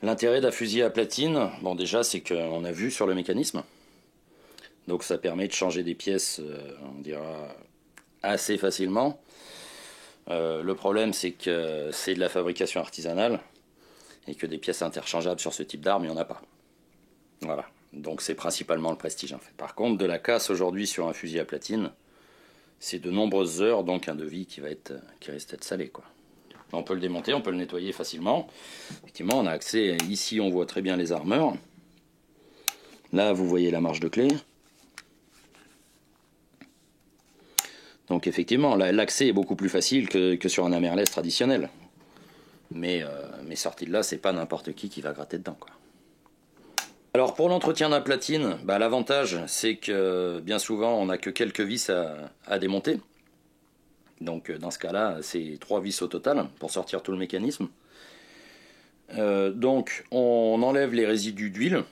L'intérêt d'un fusil à platine, bon déjà c'est qu'on a vu sur le mécanisme, donc ça permet de changer des pièces, on dira, assez facilement. Le problème c'est que c'est de la fabrication artisanale et que des pièces interchangeables sur ce type d'arme, il n'y en a pas. Voilà, donc c'est principalement le prestige en fait. Par contre, de la casse aujourd'hui sur un fusil à platine, c'est de nombreuses heures, donc un devis qui risque d'être salé, quoi. On peut le démonter, on peut le nettoyer facilement. Effectivement, on a accès, ici on voit très bien les armeurs. Là, vous voyez la marche de clé. Donc effectivement, l'accès est beaucoup plus facile que sur un hammerless traditionnel. Mais sorti de là, c'est pas n'importe qui va gratter dedans, quoi. Alors pour l'entretien d'un platine, l'avantage c'est que bien souvent on n'a que quelques vis à démonter. Donc dans ce cas-là, c'est 3 vis au total pour sortir tout le mécanisme. Donc on enlève les résidus d'huile,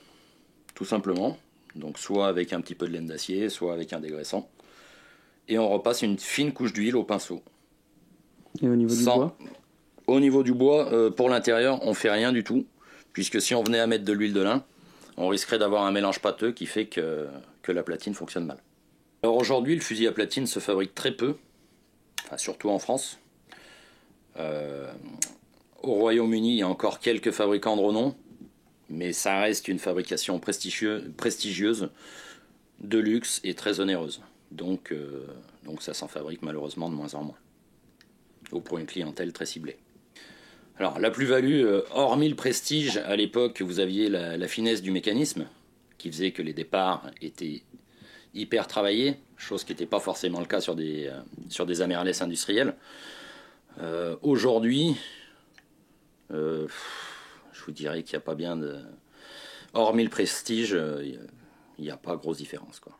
tout simplement. Donc soit avec un petit peu de laine d'acier, soit avec un dégraissant. Et on repasse une fine couche d'huile au pinceau. Et au niveau du bois? Au niveau du bois, pour l'intérieur, on fait rien du tout. Puisque si on venait à mettre de l'huile de lin, on risquerait d'avoir un mélange pâteux qui fait que la platine fonctionne mal. Alors aujourd'hui, le fusil à platine se fabrique très peu, enfin, surtout en France. Au Royaume-Uni, il y a encore quelques fabricants de renom, mais ça reste une fabrication prestigieuse, de luxe et très onéreuse. Donc ça s'en fabrique malheureusement de moins en moins, ou pour une clientèle très ciblée. Alors la plus-value, hormis le prestige, à l'époque vous aviez la finesse du mécanisme, qui faisait que les départs étaient hyper travaillés, chose qui n'était pas forcément le cas sur des hammerless industriels. Aujourd'hui, je vous dirais qu'il n'y a pas bien de... Hormis le prestige, il n'y a pas grosse différence, quoi.